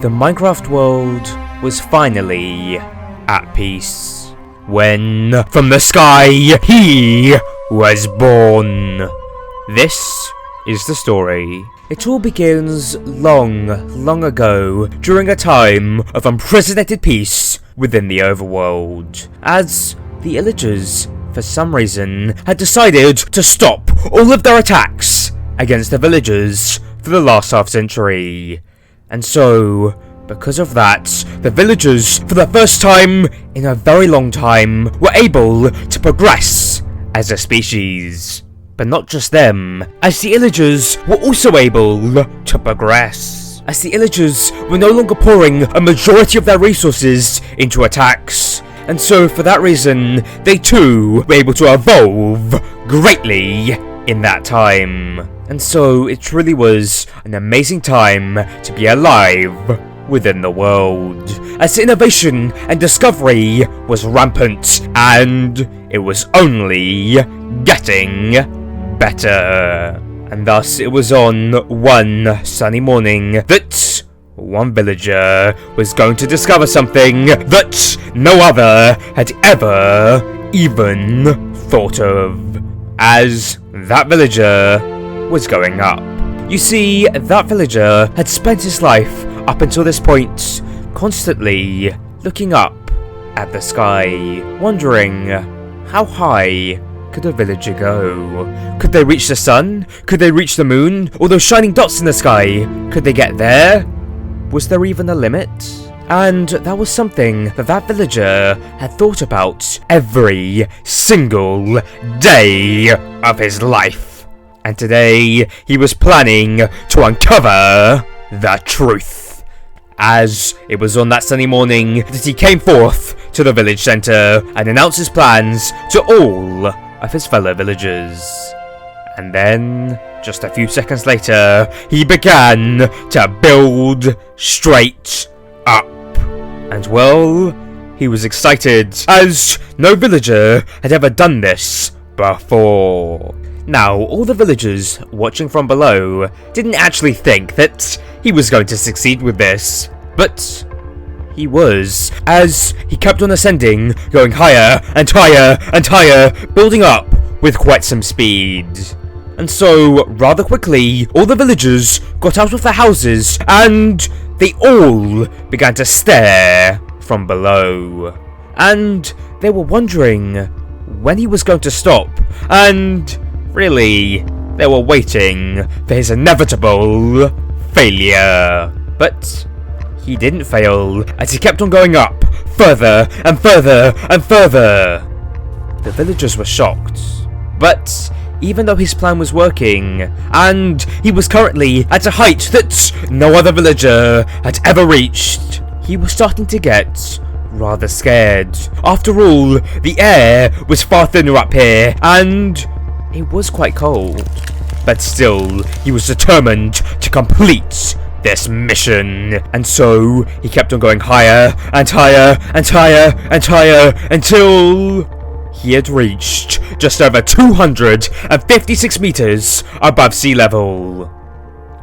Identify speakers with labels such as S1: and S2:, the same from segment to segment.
S1: The Minecraft world was finally at peace when from the sky he was born. This is the story. It all begins long ago during a time of unprecedented peace within the overworld, as the Illagers, for some reason, had decided to stop all of their attacks against the villagers for the last half-century. And so, because of that, the villagers, for the first time in a very long time, were able to progress as a species. But not just them, as the Illagers were also able to progress. As the Illagers were no longer pouring a majority of their resources into attacks. And so, for that reason, they too were able to evolve greatly in that time. And so, it truly was an amazing time to be alive within the world, as innovation and discovery was rampant, and it was only getting better. And thus, it was on one sunny morning that one villager was going to discover something that no other had ever even thought of, as that villager was going up. You see, that villager had spent his life up until this point constantly looking up at the sky, wondering how high could a villager go? Could they reach the sun? Could they reach the moon? Or those shining dots in the sky? Could they get there? Was there even a limit? And that was something that that villager had thought about every single day of his life. And today, he was planning to uncover the truth. As it was on that sunny morning that he came forth to the village centre and announced his plans to all of his fellow villagers. And then, just a few seconds later, he began to build straight up. And well, he was excited, as no villager had ever done this before. Now, all the villagers watching from below didn't actually think that he was going to succeed with this, but he was, as he kept on ascending, going higher and higher and higher, building up with quite some speed. And so, rather quickly, all the villagers got out of their houses and they all began to stare from below. And they were wondering when he was going to stop, and really, they were waiting for his inevitable failure. But he didn't fail, as he kept on going up, further and further and further. The villagers were shocked, but even though his plan was working, and he was currently at a height that no other villager had ever reached, he was starting to get rather scared. After all, the air was far thinner up here, and it was quite cold. But still, he was determined to complete this mission. And so, he kept on going higher and higher and higher and higher until he had reached just over 256 meters above sea level.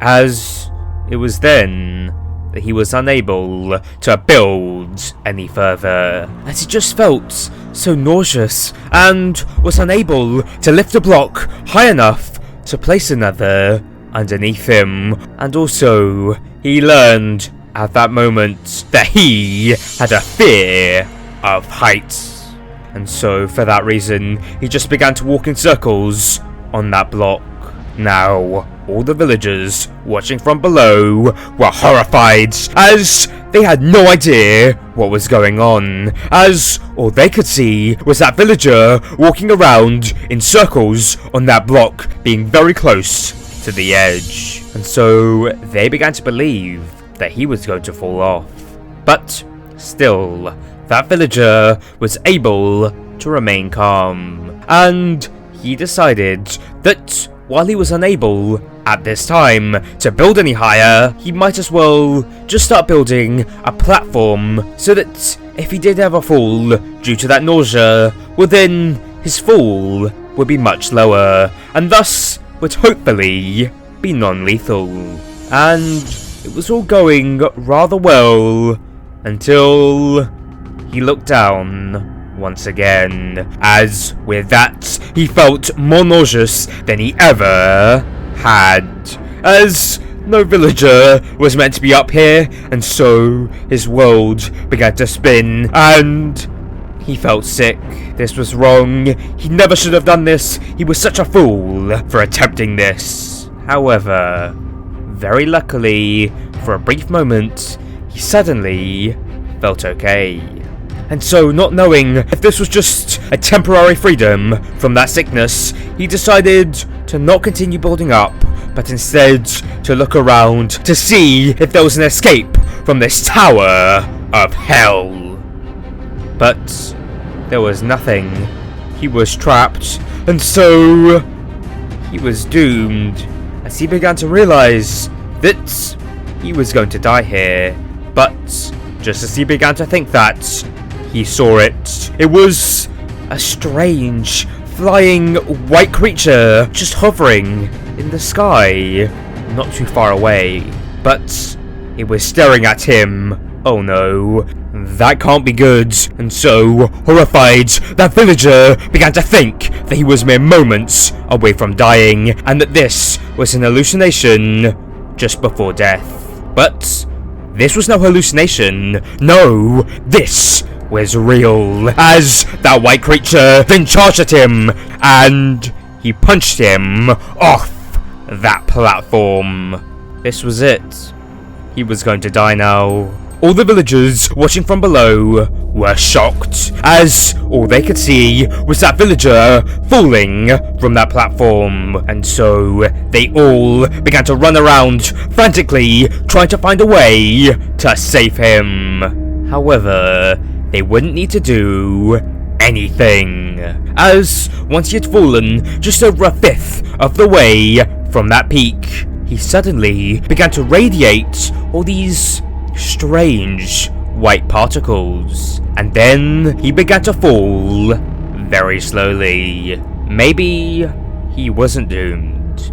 S1: As it was then that he was unable to build any further, as he just felt so nauseous and was unable to lift a block high enough to place another underneath him. And also, he learned at that moment that he had a fear of heights. And so, for that reason, he just began to walk in circles on that block. Now, all the villagers watching from below were horrified, as they had no idea what was going on, as all they could see was that villager walking around in circles on that block, being very close to the edge. And so, they began to believe that he was going to fall off. But still, that villager was able to remain calm, and he decided that while he was unable at this time to build any higher, he might as well just start building a platform so that if he did ever fall due to that nausea, well then his fall would be much lower, and thus would hopefully be non-lethal. And it was all going rather well until he looked down once again, as with that he felt more nauseous than he ever had, as no villager was meant to be up here, and so his world began to spin and he felt sick. This was wrong. He never should have done this. He was such a fool for attempting this. However, very luckily, for a brief moment, he suddenly felt okay. And so, not knowing if this was just a temporary freedom from that sickness, he decided to not continue building up, but instead to look around to see if there was an escape from this tower of hell. But there was nothing. He was trapped, and so he was doomed, as he began to realize that he was going to die here. But just as he began to think that, he saw it. It was a strange, flying white creature just hovering in the sky, not too far away. But it was staring at him. Oh no, that can't be good. And so, horrified, that villager began to think that he was mere moments away from dying, and that this was an hallucination just before death. But this was no hallucination. No, this was real, as that white creature then charged at him, and he punched him off that platform. This was it. He was going to die now. All the villagers watching from below were shocked, as all they could see was that villager falling from that platform, and so they all began to run around frantically trying to find a way to save him. However, they wouldn't need to do anything, as once he had fallen just over a fifth of the way from that peak, he suddenly began to radiate all these strange white particles, and then he began to fall very slowly. Maybe he wasn't doomed.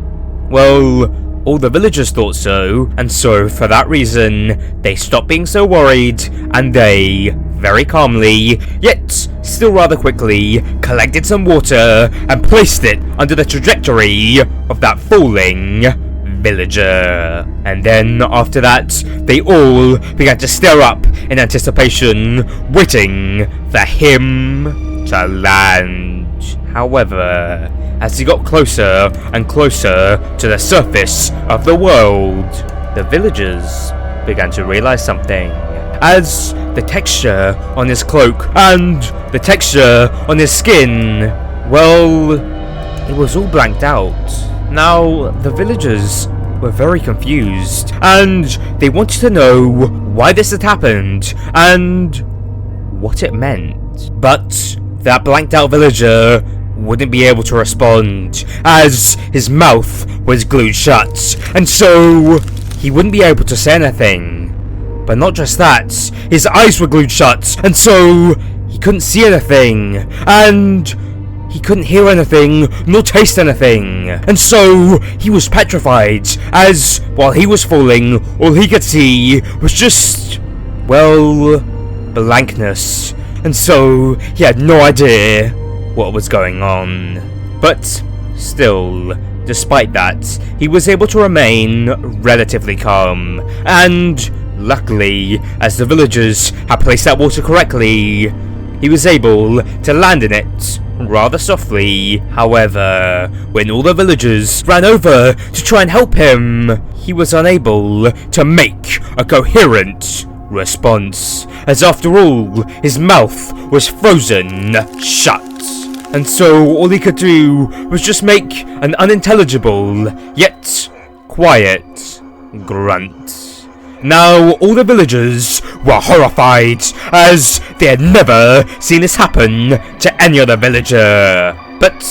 S1: Well, all the villagers thought so, and so for that reason they stopped being so worried, and they very calmly, yet still rather quickly, collected some water and placed it under the trajectory of that falling villager. And then after that, they all began to stare up in anticipation, waiting for him to land. However, as he got closer and closer to the surface of the world, the villagers began to realize something, as the texture on his cloak and the texture on his skin, well, it was all blanked out. Now, the villagers were very confused, and they wanted to know why this had happened and what it meant. But that blanked out villager wouldn't be able to respond, as his mouth was glued shut, and so he wouldn't be able to say anything. But not just that, his eyes were glued shut, and so he couldn't see anything, and he couldn't hear anything, nor taste anything. And so he was petrified, as while he was falling, all he could see was just, well, blankness. And so he had no idea what was going on. But still, despite that, he was able to remain relatively calm, and luckily, as the villagers had placed that water correctly, he was able to land in it rather softly. However, when all the villagers ran over to try and help him, he was unable to make a coherent response, as after all, his mouth was frozen shut. And so all he could do was just make an unintelligible, yet quiet grunt. Now, all the villagers were horrified, as they had never seen this happen to any other villager. But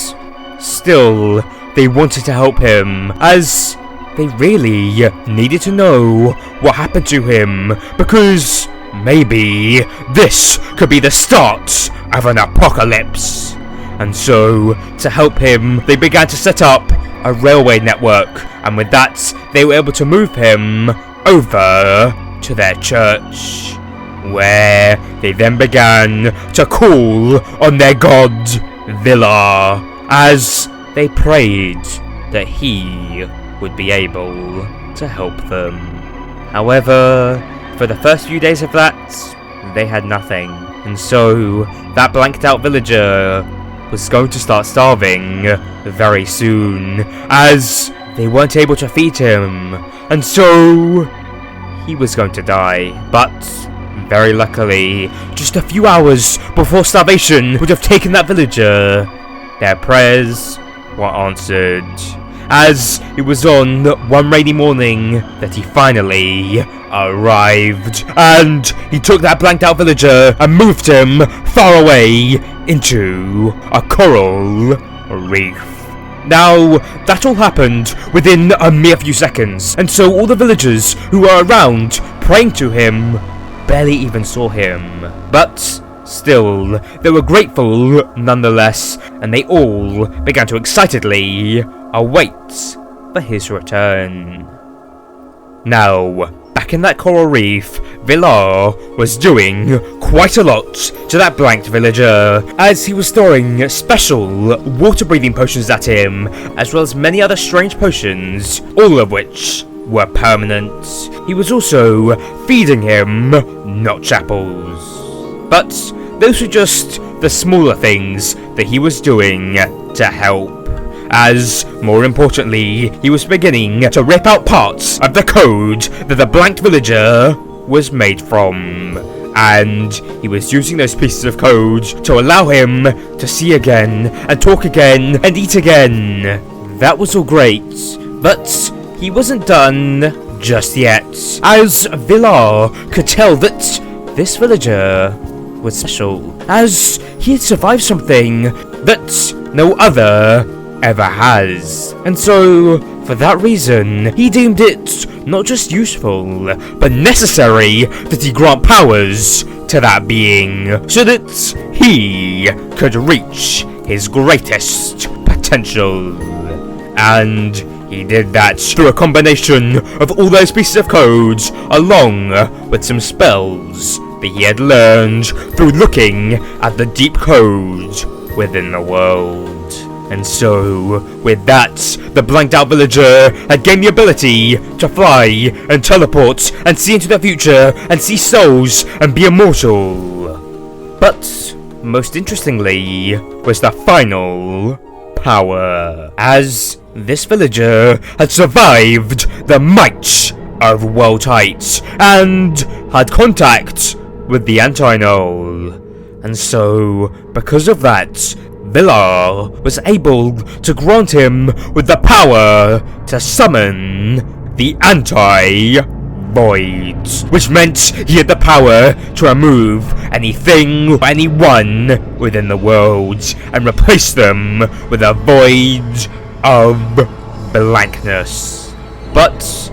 S1: still, they wanted to help him, as they really needed to know what happened to him, because maybe this could be the start of an apocalypse. And so, to help him, they began to set up a railway network, and with that, they were able to move him over to their church, where they then began to call on their god Villar, as they prayed that he would be able to help them. However, for the first few days of that, they had nothing, and so that blanked out villager was going to start starving very soon, as they weren't able to feed him, and so he was going to die. But very luckily, just a few hours before starvation would have taken that villager, their prayers were answered, as it was on one rainy morning that he finally arrived, and he took that blanked out villager and moved him far away into a coral reef. Now, that all happened within a mere few seconds, and so all the villagers who were around praying to him barely even saw him. But still, they were grateful nonetheless, and they all began to excitedly await for his return. Now, back in that coral reef, Villar was doing quite a lot to that blanked villager, as he was throwing special water-breathing potions at him, as well as many other strange potions, all of which were permanent. He was also feeding him notch apples. But those were just the smaller things that he was doing to help, as, more importantly, he was beginning to rip out parts of the code that the blanked villager was made from, and he was using those pieces of code to allow him to see again, and talk again, and eat again. That was all great, but he wasn't done just yet, as Villar could tell that this villager was special, as he had survived something that no other ever has, and so for that reason he deemed it not just useful but necessary that he grant powers to that being, so that he could reach his greatest potential. And he did that through a combination of all those pieces of code, along with some spells that he had learned through looking at the deep code within the world. And so, with that, the blanked out villager had gained the ability to fly and teleport and see into the future and see souls and be immortal. But most interestingly was the final power, as this villager had survived the might of World Height and had contact with the anti-null. And so, because of that, Villar was able to grant him with the power to summon the anti-void, which meant he had the power to remove anything or anyone within the world and replace them with a void of blankness. But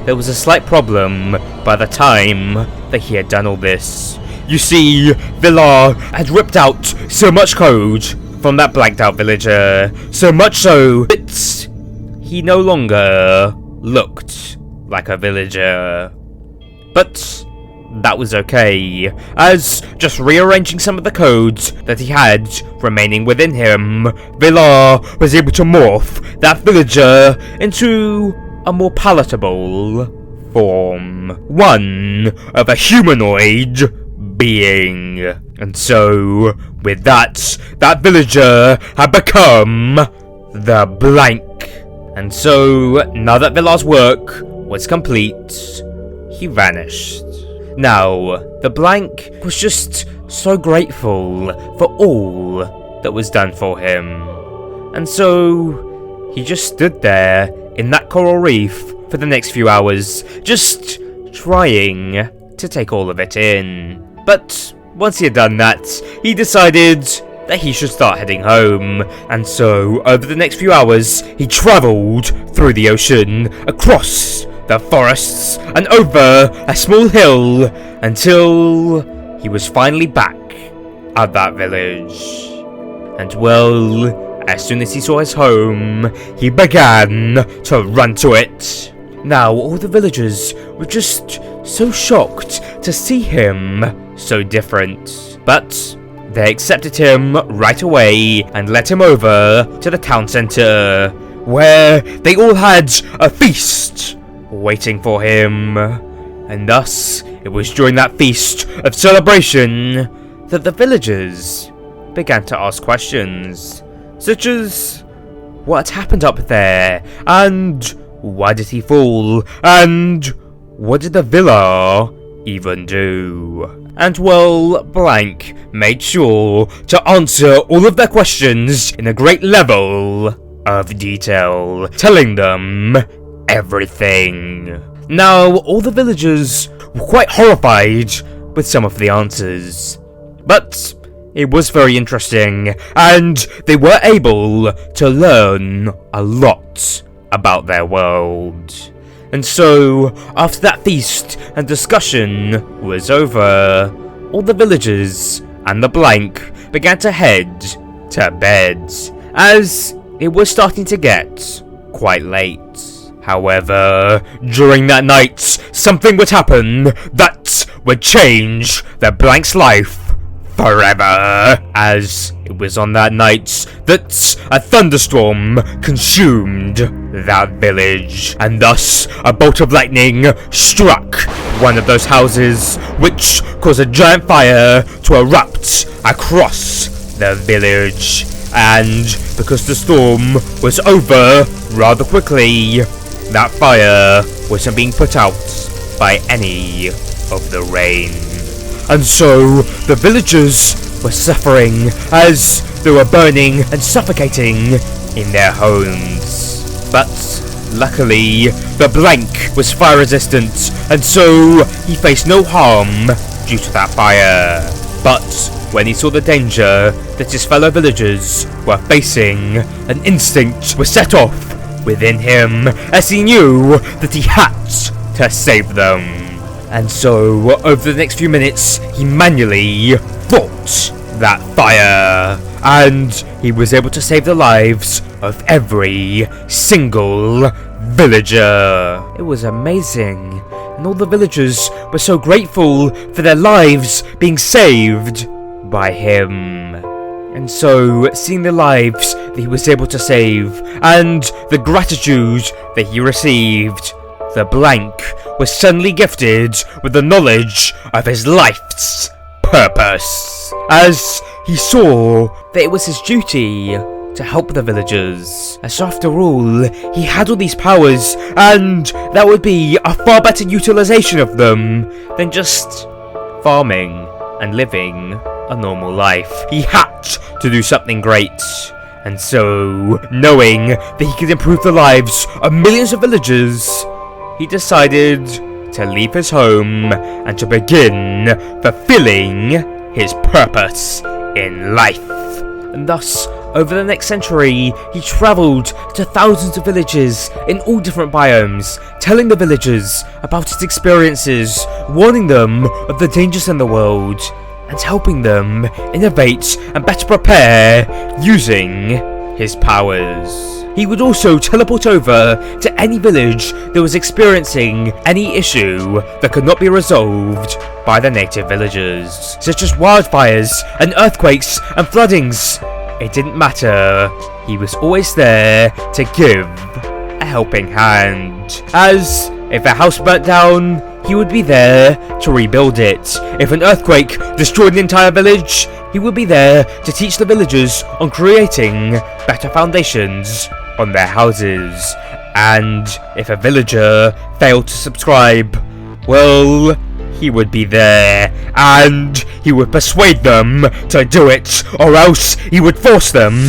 S1: there was a slight problem by the time that he had done all this. You see, Villar had ripped out so much code from that blanked out villager, so much so that he no longer looked like a villager. But that was okay, as just rearranging some of the codes that he had remaining within him, Villar was able to morph that villager into a more palatable form, one of a humanoid being. And so, with that villager had become the blank. And so, now that Villar's work was complete, he vanished. Now, the blank was just so grateful for all that was done for him. And so, he just stood there in that coral reef for the next few hours, just trying to take all of it in. But once he had done that, he decided that he should start heading home, and so over the next few hours, he travelled through the ocean, across the forests, and over a small hill, until he was finally back at that village. And well, as soon as he saw his home, he began to run to it. Now all the villagers were just so shocked to see him so different. But they accepted him right away and led him over to the town centre, where they all had a feast waiting for him. And thus, it was during that feast of celebration that the villagers began to ask questions, such as, what happened up there, and why did he fall, and what did the villa even do? And well, Blank made sure to answer all of their questions in a great level of detail, telling them everything. Now, all the villagers were quite horrified with some of the answers, but it was very interesting, and they were able to learn a lot about their world. And so, after that feast and discussion was over, all the villagers and the Blank began to head to bed, as it was starting to get quite late. However, during that night, something would happen that would change the Blank's life forever, as it was on that night that a thunderstorm consumed that village, and thus a bolt of lightning struck one of those houses, which caused a giant fire to erupt across the village. And because the storm was over rather quickly, that fire wasn't being put out by any of the rain. And so the villagers were suffering as they were burning and suffocating in their homes. But luckily, the Blank was fire resistant, and so he faced no harm due to that fire. But when he saw the danger that his fellow villagers were facing, an instinct was set off within him, as he knew that he had to save them. And so, over the next few minutes, he manually fought that fire, and he was able to save the lives of every single villager. It was amazing, and all the villagers were so grateful for their lives being saved by him. And so, seeing the lives that he was able to save, and the gratitude that he received, the Blank was suddenly gifted with the knowledge of his life's purpose, as he saw that it was his duty to help the villagers, as after all, he had all these powers, and that would be a far better utilization of them than just farming and living a normal life. He had to do something great, and so, knowing that he could improve the lives of millions of villagers, he decided to leave his home and to begin fulfilling his purpose in life. And thus, over the next century, he travelled to thousands of villages in all different biomes, telling the villagers about his experiences, warning them of the dangers in the world, and helping them innovate and better prepare using his powers. He would also teleport over to any village that was experiencing any issue that could not be resolved by the native villagers, such as wildfires and earthquakes and floodings. It didn't matter, he was always there to give a helping hand, as if a house burnt down, he would be there to rebuild it. If an earthquake destroyed an entire village, he would be there to teach the villagers on creating better foundations on their houses. And if a villager failed to subscribe, well, he would be there, and he would persuade them to do it, or else he would force them.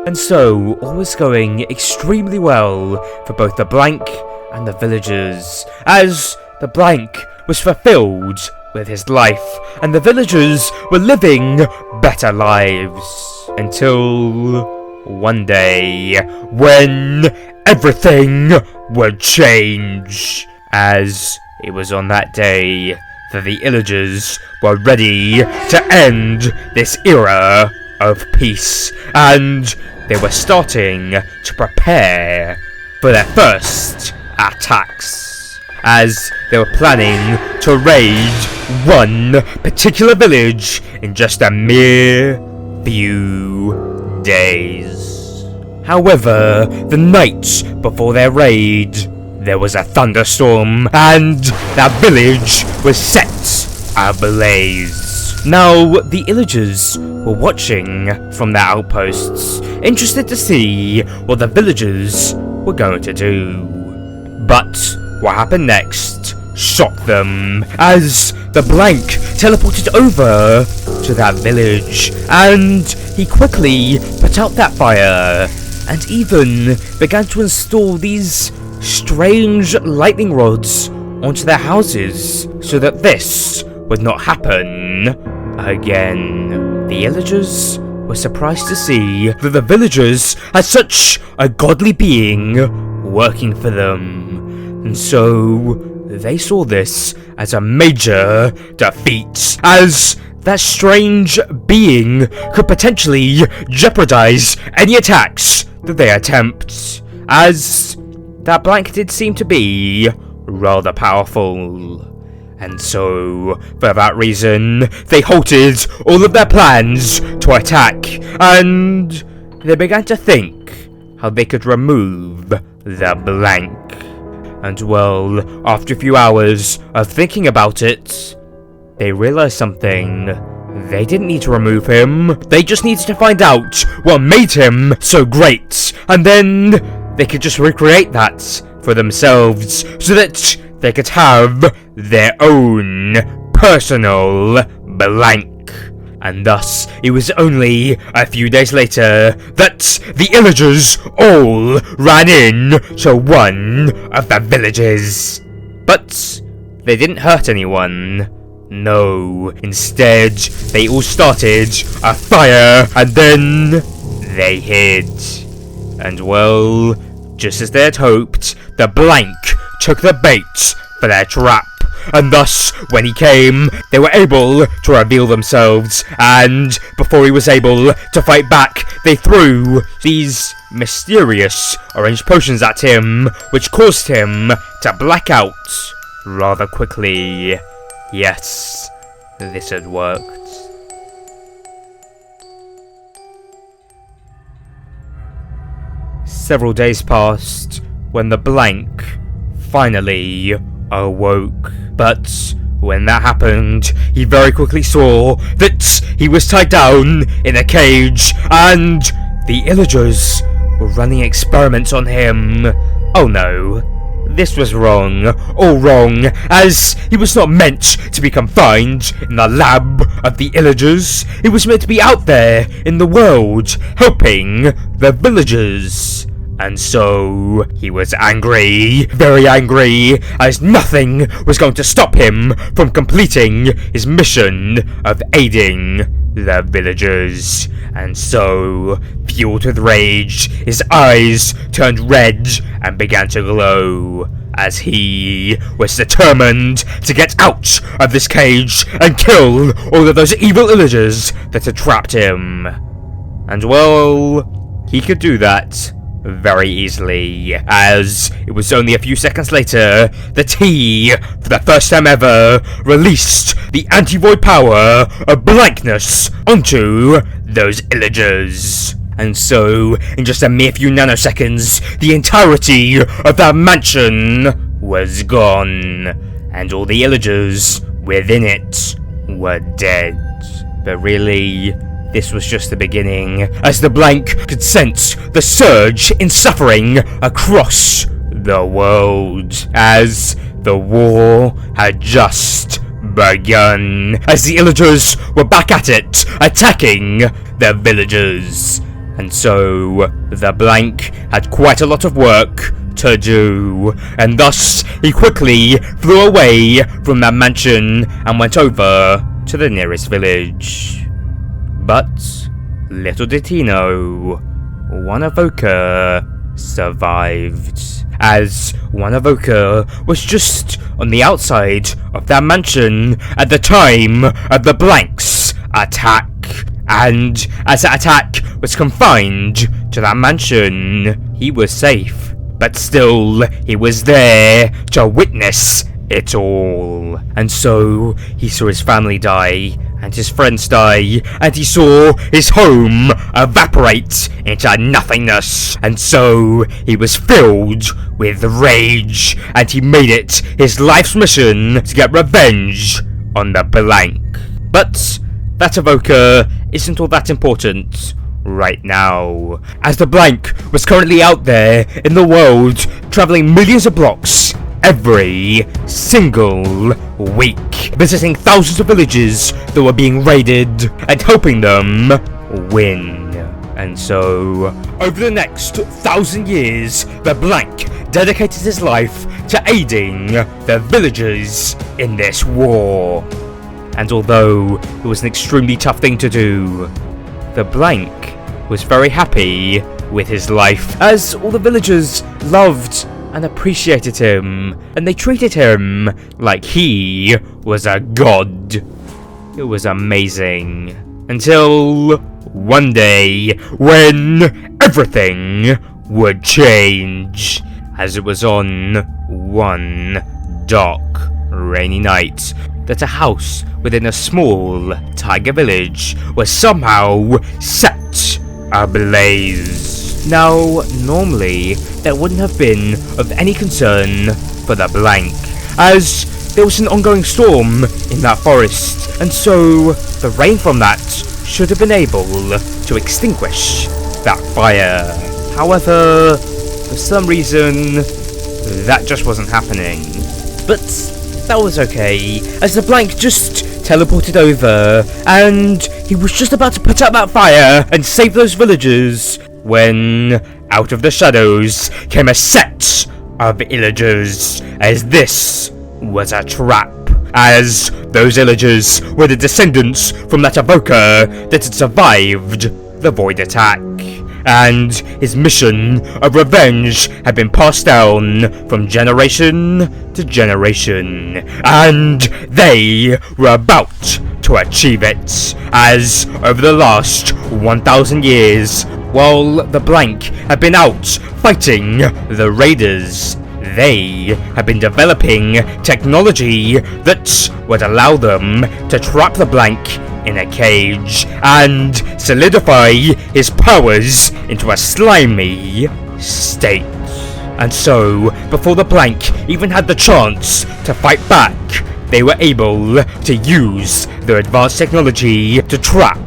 S1: And so, all was going extremely well for both the Blank and the villagers, as the Blank was fulfilled with his life, and the villagers were living better lives. Until one day, when everything would change, as it was on that day that the Illagers were ready to end this era of peace, and they were starting to prepare for their first attacks, as they were planning to raid one particular village in just a mere few days. However, the night before their raid, there was a thunderstorm, and that village was set ablaze. Now, the illagers were watching from their outposts, interested to see what the villagers were going to do. But what happened next shocked them, as the blank teleported over to that village, and he quickly put out that fire, and even began to install these strange lightning rods onto their houses, so that this would not happen again. The illagers were surprised to see that the villagers had such a godly being working for them, and so they saw this as a major defeat, as that strange being could potentially jeopardize any attacks that they attempt, as that blank did seem to be rather powerful. And so, for that reason, they halted all of their plans to attack, and they began to think how they could remove the blank. And well, after a few hours of thinking about it, they realized something. They didn't need to remove him, they just needed to find out what made him so great, and then they could just recreate that for themselves, so that they could have their own personal blank. And thus, it was only a few days later that the illagers all ran in to one of the villages. But they didn't hurt anyone. No, instead, they all started a fire, and then they hid. And well, just as they had hoped, the blank took the bait for their trap, and thus, when he came, they were able to reveal themselves, and before he was able to fight back, they threw these mysterious orange potions at him, which caused him to black out rather quickly. Yes, this had worked. Several days passed when the blank finally awoke. But when that happened, he very quickly saw that he was tied down in a cage, and the illagers were running experiments on him. Oh no, this was wrong, all wrong, as he was not meant to be confined in the lab of the illagers. He was meant to be out there in the world, helping the villagers. And so, he was angry, very angry, as nothing was going to stop him from completing his mission of aiding the villagers. And so, fueled with rage, his eyes turned red and began to glow, as he was determined to get out of this cage and kill all of those evil illagers that had trapped him. And well, he could do that very easily, as it was only a few seconds later that he, for the first time ever, released the anti-void power of blankness onto those illagers. And so, in just a mere few nanoseconds, the entirety of that mansion was gone, and all the illagers within it were dead. But really, this was just the beginning, as the blank could sense the surge in suffering across the world, as the war had just begun, as the illagers were back at it, attacking the villagers. And so, the blank had quite a lot of work to do, and thus he quickly flew away from that mansion and went over to the nearest village. But little did he know, one evoker survived, as one evoker was just on the outside of that mansion at the time of the blank's attack. And as that attack was confined to that mansion, he was safe but still, he was there to witness it all. And so, he saw his family die, and his friends die, and he saw his home evaporate into nothingness. And so, he was filled with rage, and he made it his life's mission to get revenge on the blank. But that evoker isn't all that important right now, as the blank was currently out there in the world, traveling millions of blocks every single week, visiting thousands of villages that were being raided and helping them win. And so, over the next 1,000 years, the blank dedicated his life to aiding the villagers in this war. And although it was an extremely tough thing to do, the blank was very happy with his life, as all the villagers loved and appreciated him, and they treated him like he was a god. It was amazing. Until one day, when everything would change, as it was on one dark, rainy night that a house within a small tiger village was somehow set ablaze. Now, normally, that wouldn't have been of any concern for the blank, as there was an ongoing storm in that forest, and so the rain from that should have been able to extinguish that fire. However, for some reason, that just wasn't happening. But that was okay, as the blank just teleported over, and he was just about to put out that fire and save those villagers, when out of the shadows came a set of illagers, as this was a trap, as those illagers were the descendants from that evoker that had survived the void attack, and his mission of revenge had been passed down from generation to generation, and they were about to achieve it, as over the last 1,000 years, while the blank had been out fighting the raiders, they had been developing technology that would allow them to trap the blank in a cage and solidify his powers into a slimy state. And so, before the blank even had the chance to fight back, they were able to use their advanced technology to trap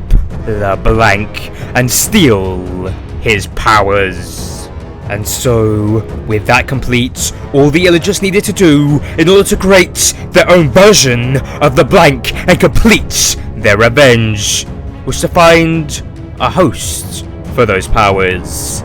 S1: the blank and steal his powers. And so, with that complete, all the illagers needed to do in order to create their own version of the blank and complete their revenge was to find a host for those powers.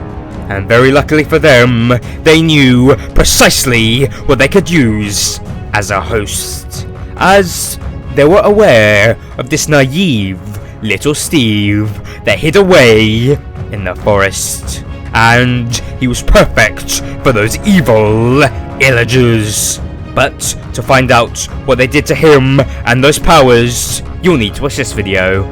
S1: And very luckily for them, they knew precisely what they could use as a host, as they were aware of this naive little Steve that hid away in the forest, and he was perfect for those evil illagers. But to find out what they did to him and those powers, you'll need to watch this video.